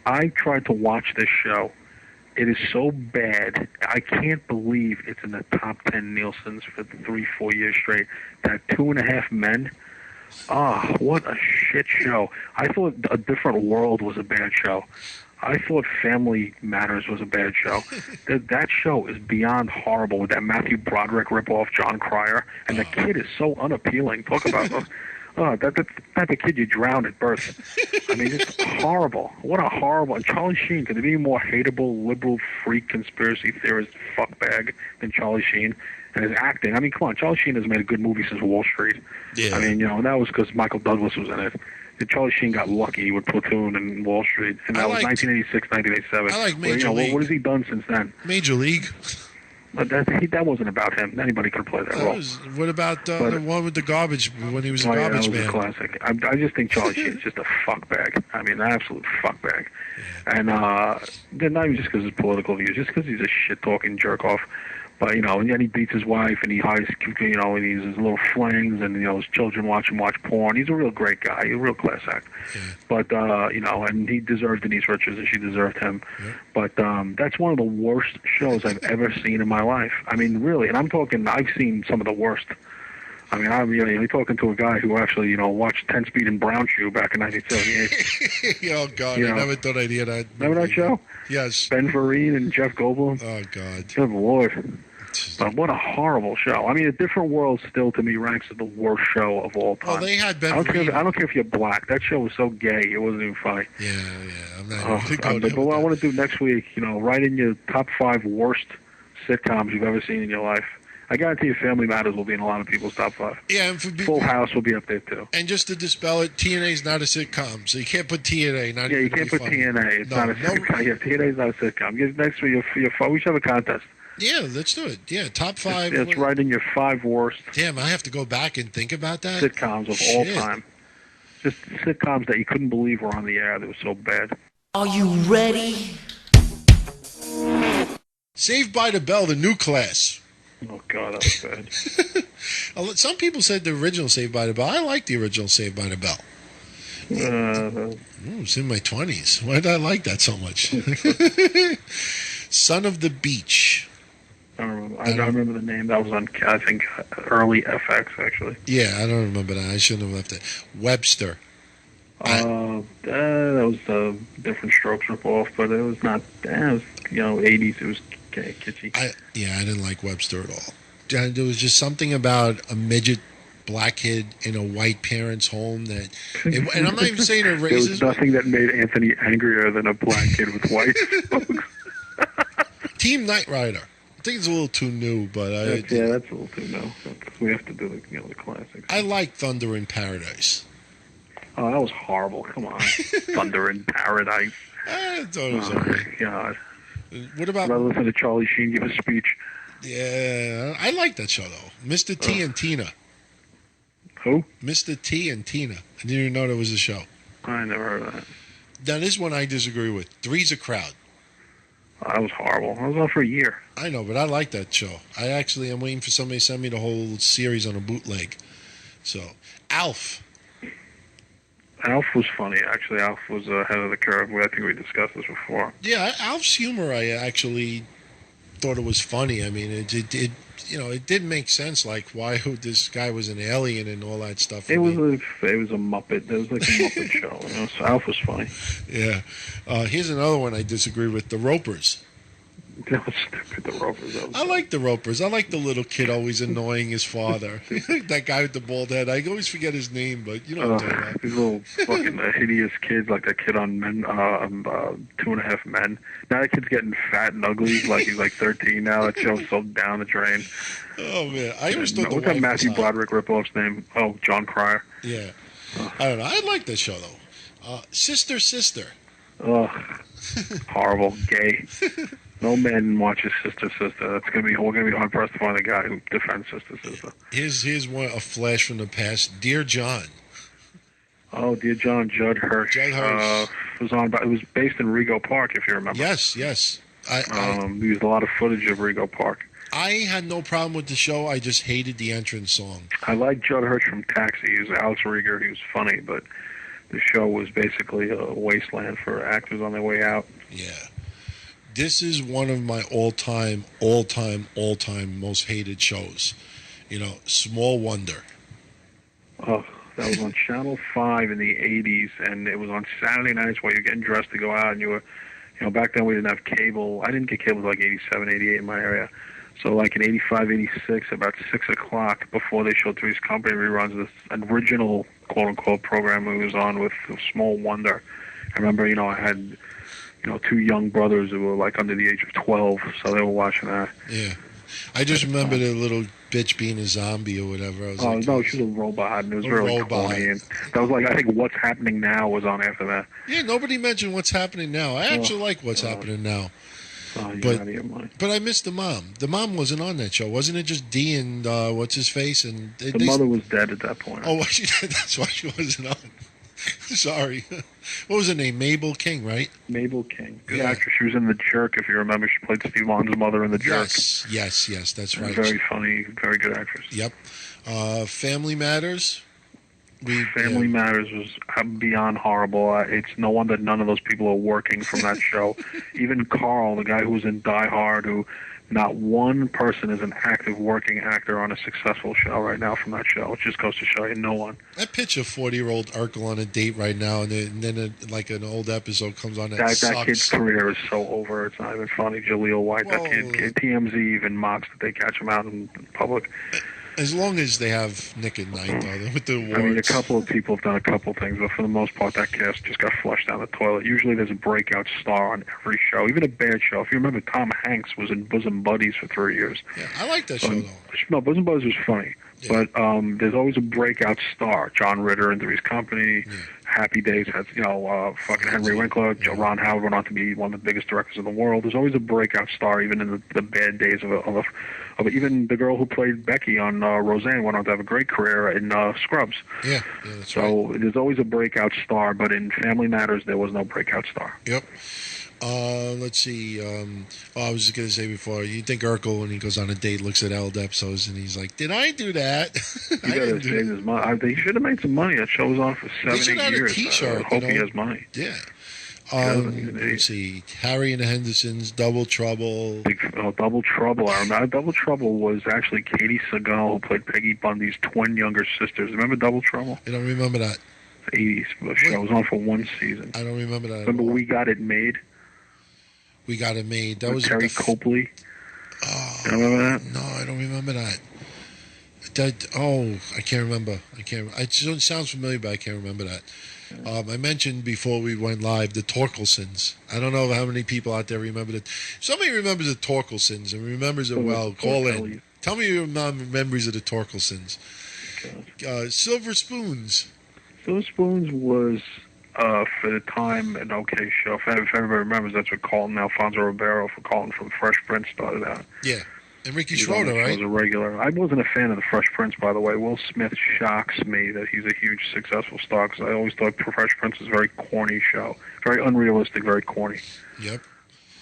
I tried to watch this show. It is so bad. I can't believe it's in the top 10 Nielsen's for 3-4 years straight. That 2.5 Men. Ah, what a shit show. I thought A Different World was a bad show. I thought Family Matters was a bad show. That show is beyond horrible with that Matthew Broderick ripoff, John Cryer, and the kid is so unappealing. Talk about that's the type of kid you drown at birth. I mean, it's horrible. What a horrible. And Charlie Sheen, could there be a more hateable, liberal, freak, conspiracy theorist fuckbag than Charlie Sheen? And his acting. I mean, come on, Charlie Sheen has made a good movie since Wall Street. Yeah. I mean, that was because Michael Douglas was in it. And Charlie Sheen got lucky with Platoon and Wall Street, and that was 1986, 1987. I like Major League. What has he done since then? Major League. But that wasn't about him. Anybody could play that role. What about the one with the garbage when he was a garbage man? That was a classic. I just think Charlie Sheen is just a fuckbag. I mean, an absolute fuckbag. Yeah. And not even just because of his political views, just because he's a shit-talking jerk-off. But, and then he beats his wife, and he hides, and he's his little flings, and, his children watch porn. He's a real great guy. He's a real class act. Yeah. But, and he deserved Denise Richards, and she deserved him. Yeah. But that's one of the worst shows I've ever seen in my life. I mean, really. And I'm talking, I've seen some of the worst. I mean, you're talking to a guy who actually, watched 10-Speed and Brown Shoe back in 1978. Oh, God, I never thought I'd hear that. Remember that show? Yes. Ben Vereen and Jeff Goldblum? Oh, God. Good Lord. But what a horrible show. I mean, A Different World still, to me, ranks as the worst show of all time. Oh, they had Ben I don't care if you're black. That show was so gay, it wasn't even funny. Yeah. I'm not but what I want to do next week, write in your top 5 worst sitcoms you've ever seen in your life. I guarantee you Family Matters will be in a lot of people's top 5. Yeah, and Full House will be up there, too. And just to dispel it, TNA's not a sitcom, so you can't put TNA. You can't put TNA. It's not a sitcom. Yeah, TNA's not a sitcom. Next week, we should have a contest. Yeah, let's do it. Yeah, top 5. It's right in your 5 worst. Damn, I have to go back and think about that. Sitcoms of all time. Just sitcoms that you couldn't believe were on the air. They were so bad. Are you ready? Saved by the Bell, the new class. Oh, God, that was bad. Some people said the original Saved by the Bell. I like the original Saved by the Bell. It's in my 20s. Why did I like that so much? Son of the Beach. I remember the name. That was on, I think, early FX, actually. Yeah, I don't remember that. I shouldn't have left it. Webster. That was Different Strokes ripoff, but it was not. It was 80s. It was kitschy. I didn't like Webster at all. There was just something about a midget black kid in a white parent's home and I'm not even saying it raises. There was nothing that made Anthony angrier than a black kid with white folks. Team Knight Rider. I think it's a little too new, but that's a little too new. We have to do the classics. I like Thunder in Paradise. Oh, that was horrible. Come on. Thunder in Paradise. I thought it was okay. God. What about... listen to Charlie Sheen give a speech. Yeah, I like that show, though. Mr. T and Tina. Who? Mr. T and Tina. I didn't even know there was a show. I never heard of that. Now, this one I disagree with. Three's a Crowd. That was horrible. I was on for a year. I know, but I like that show. I actually am waiting for somebody to send me the whole series on a bootleg. So, Alf. Alf was funny, actually. Alf was ahead of the curve. I think we discussed this before. Yeah, Alf's humor, I actually thought it was funny. I mean, it did make sense, like why this guy was an alien and all that stuff. It was a Muppet. It was like a Muppet show. So Alf was funny. Yeah. Here's another one I disagree with: The Ropers. That was stupid. The Ropers. I like the Ropers. I like the little kid always annoying his father. That guy with the bald head. I always forget his name, but you know what I'm talking about. These little fucking hideous kids, like that kid on 2.5 Men. Now that kid's getting fat and ugly. Like he's like 13 now. That show's so down the drain. Oh man, I always thought what's that Matthew Broderick ripoff's name? Oh, John Cryer. Yeah, I don't know. I like that show though. Sister. Oh, horrible, gay. No man watches Sister. We're gonna be hard pressed to find a guy who defends Sister. Here's a flash from the past. Dear John. Oh, Dear John, Judd Hirsch. Was on. It was based in Rego Park, if you remember. Yes. I used a lot of footage of Rego Park. I had no problem with the show. I just hated the entrance song. I like Judd Hirsch from Taxi. He was Alex Rieger. He was funny, but the show was basically a wasteland for actors on their way out. Yeah. This is one of my all-time most hated shows. You know, Small Wonder. Oh, that was on Channel 5 in the 80s, and it was on Saturday nights while you're getting dressed to go out, and you were, back then we didn't have cable. I didn't get cable until like 87, 88 in my area. So like in 85, 86, about 6 o'clock, before they showed Three's Company reruns, this original quote-unquote program it was on with Small Wonder. I remember, I had, two young brothers who were like under the age of 12, so they were watching that. Yeah. I just remember the little bitch being a zombie or whatever. I was like, no, she was a robot, and it was really corny. And that was like, I think What's Happening Now was on after that. Yeah, nobody mentioned What's Happening Now. I actually like What's Happening Now. Oh, you're out of your mind. But I missed the mom. The mom wasn't on that show. Wasn't it just Dee and what's his face? And the mother was dead at that point. Oh, was she dead? That's why she wasn't on. Sorry. What was her name? Mabel King, right? Mabel King. Good actress. She was in The Jerk, if you remember. She played Steve Vaughn's mother in The Jerk. Yes, that's right. Very funny, very good actress. Yep. Family Matters. Family Matters was beyond horrible. It's no wonder none of those people are working from that show. Even Carl, the guy who was in Die Hard, who not one person is an active working actor on a successful show right now from that show. It just goes to show you, no one. I picture a 40-year-old Urkel on a date right now, and then like an old episode comes on that sucks. Kid's career is so over. It's not even funny. Jaleel White, that kid, TMZ even mocks that they catch him out in public. As long as they have Nick at Night, though, with the awards. I mean, a couple of people have done a couple things, but for the most part, that cast just got flushed down the toilet. Usually there's a breakout star on every show, even a bad show. If you remember, Tom Hanks was in Bosom Buddies for 3 years. Yeah, I like that show, though. No, Bosom Buddies was funny. Yeah. But there's always a breakout star. John Ritter in Three's Company. Yeah. Happy Days has, fucking Henry Winkler. Yeah. Ron Howard went on to be one of the biggest directors in the world. There's always a breakout star, even in the bad days of even the girl who played Becky on Roseanne went on to have a great career in Scrubs. Yeah, that's so right. There's always a breakout star, but in Family Matters, there was no breakout star. Yep. Let's see. I was just going to say before, you think Urkel, when he goes on a date, looks at old episodes, and he's like, did I do that? He got to save his money. They should have made some money. That show was on for 7, 8 years. A T-shirt, I hope he has money. Yeah. Let's see. Harry and the Hendersons, Double Trouble. Double Trouble. I remember Double Trouble was actually Katie Seagal, who played Peggy Bundy's twin younger sisters. Remember Double Trouble? I don't remember that. 80s. The show was on for 1 season. I don't remember that. Remember We Got It Made? We Got It Made. That was Terry Copley. Oh, you remember that? No, I don't remember that. I can't remember. It sounds familiar, but I can't remember that. I mentioned before we went live the Torkelsons. I don't know how many people out there remember that. Somebody remembers the Torkelsons and remembers it well. Call in. Tell me your memories of the Torkelsons. Silver Spoons. Silver Spoons was, for the time, an okay show. If everybody remembers, that's what Carlton Alfonso Ribeiro for Carlton from Fresh Prince started out. Yeah. And Ricky Schroeder, right? Was a regular. I wasn't a fan of the Fresh Prince, by the way. Will Smith shocks me that he's a huge successful star, because I always thought Fresh Prince was a very corny show. Very unrealistic, very corny. Yep.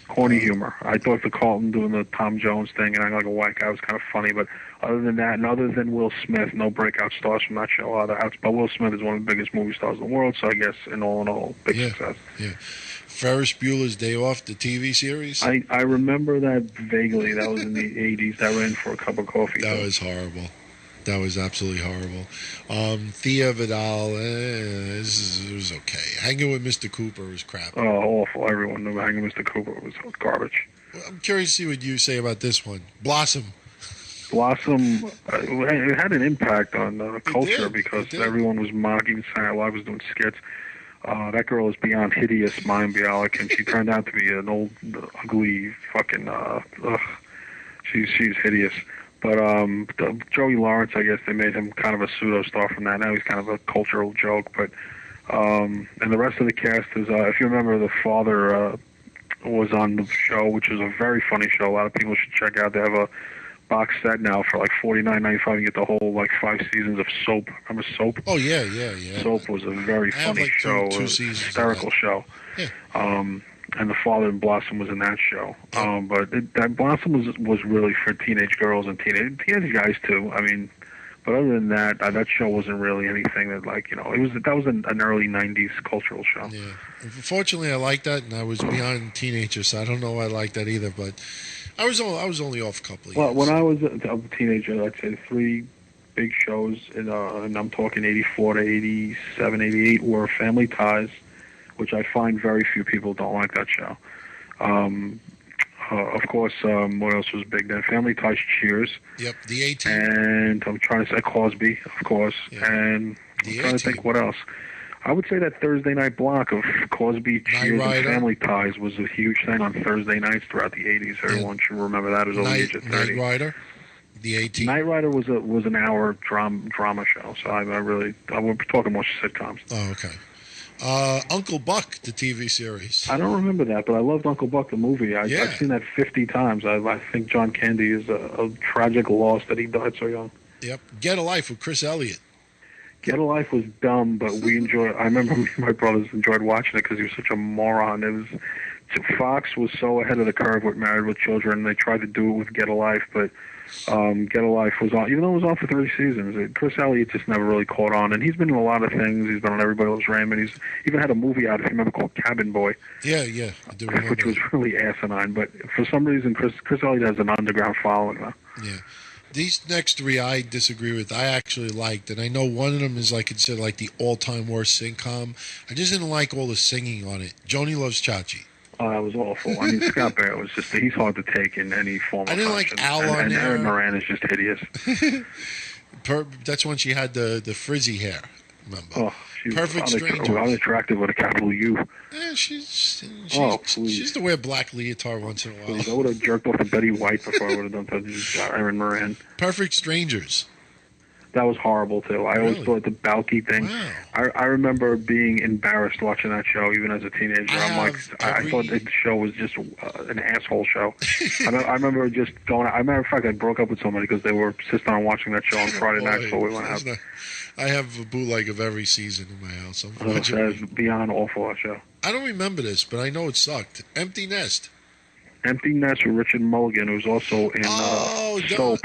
Corny humor. I thought the Carlton doing the Tom Jones thing and acting like a white guy was kind of funny, but other than that, and other than Will Smith, no breakout stars from that show. But Will Smith is one of the biggest movie stars in the world, so I guess in all, big success. Yeah. Ferris Bueller's Day Off, the TV series. I remember that vaguely. That was in the 80s. That ran for a cup of coffee. That was horrible. That was absolutely horrible. Thea Vidal, it was okay. Hanging with Mr. Cooper was crap. Oh, awful. Everyone knew Hanging with Mr. Cooper was garbage. Well, I'm curious to see what you say about this one. Blossom. It had an impact on culture because everyone was mocking Saturday Night Live, was doing skits. That girl is beyond hideous, Mayim Bialik, and she turned out to be an old, ugly, fucking, she's hideous. But Joey Lawrence, I guess they made him kind of a pseudo-star from that. Now he's kind of a cultural joke. But and the rest of the cast is, if you remember, the father was on the show, which is a very funny show. A lot of people should check out. They have a box set now for like $49.95. You get the whole 5 seasons of Soap. Remember Soap? Oh yeah. Soap was a very funny show, two seasons, hysterical show. Yeah. And the father in Blossom was in that show. But that Blossom was really for teenage girls and teenage guys too. I mean, But other than that, that show wasn't really anything that, like, that was an early '90s cultural show. Yeah. Unfortunately, I like that, and I was beyond teenager, so I don't know I like that either. But I was only off a couple of years. Well, when I was a teenager, I'd say the three big shows, and I'm talking '84 to '87, '88, were Family Ties, which I find very few people don't like that show. Of course, what else was big then? Family Ties, Cheers. Yep, the 18. And I'm trying to say Cosby, of course. Yeah. And I'm trying to think what else. I would say that Thursday night block of Cosby, Cheers, and Family Ties was a huge thing on Thursday nights throughout the 80s. Everyone should remember that as over the age of 30. Knight Rider, the 18. Knight Rider was an hour drama show, so we're talking more sitcoms. Oh, okay. Uncle Buck, the TV series. I don't remember that, but I loved Uncle Buck, the movie. I've seen that 50 times. I think John Candy is a tragic loss that he died so young. Yep. Get a Life with Chris Elliott. Get a Life was dumb, but we enjoyed. I remember me and my brothers enjoyed watching it because he was such a moron. Fox was so ahead of the curve with Married with Children. They tried to do it with Get a Life, but Get a Life was on, even though it was on for 3 seasons. Chris Elliott just never really caught on, and he's been in a lot of things. He's been on Everybody Loves Raymond. He's even had a movie out, if you remember, called Cabin Boy. Yeah, I do remember. Which was really asinine, but for some reason, Chris Elliott has an underground following now. Yeah. These next three I disagree with. I actually liked, and I know one of them is considered like the all-time worst sitcom. I just didn't like all the singing on it. Joni Loves Chachi. Oh, that was awful. I mean, Scott Baio was he's hard to take in any form of I didn't function. like Al on and there. Erin Moran is just hideous. That's when she had the frizzy hair, remember? Oh, she's Perfect Strangers. Unattractive with a capital U. Yeah, she's to wear black leotard once in a while. Please, I would have jerked off to Betty White before I would have done to Erin Moran. Perfect Strangers. That was horrible, too. I always thought the Balky thing. Wow. I remember being embarrassed watching that show, even as a teenager. I thought the show was just an asshole show. I remember just going out. I remember, in fact, I broke up with somebody because they were insisting on watching that show on Friday night before we went out. I have a bootleg of every season in my house. That's beyond awful, that show. I don't remember this, but I know it sucked. Empty Nest. Empty Nest with Richard Mulligan, who's also in Soap.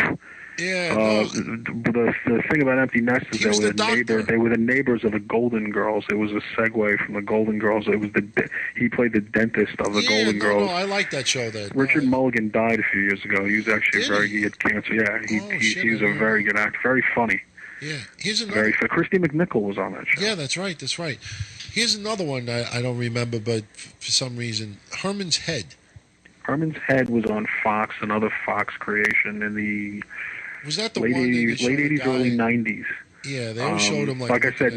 Yeah. The thing about Empty Nest is they were the neighbors of the Golden Girls. It was a segue from the Golden Girls. It was he played the dentist of the Golden Girls. No, I like that show. Richard Mulligan died a few years ago. He was actually he had cancer. Yeah, he was a very good actor, very funny. Yeah, here's another. Christy McNichol was on that show. Yeah, that's right. Here's another one I don't remember, but for some reason, Herman's Head. Herman's Head was on Fox, another Fox creation in the was that the late one 80s, early 90s. Yeah, they always showed him like I said,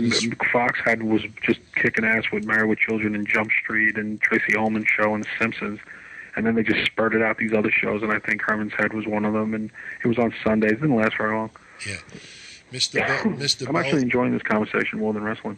Fox was just kicking ass with Married with Children and Jump Street and Tracy Ullman Show and The Simpsons. And then they just spurted out these other shows, and I think Herman's Head was one of them. And it was on Sundays. It didn't last very long. Yeah. Mr. I'm actually enjoying this conversation more than wrestling.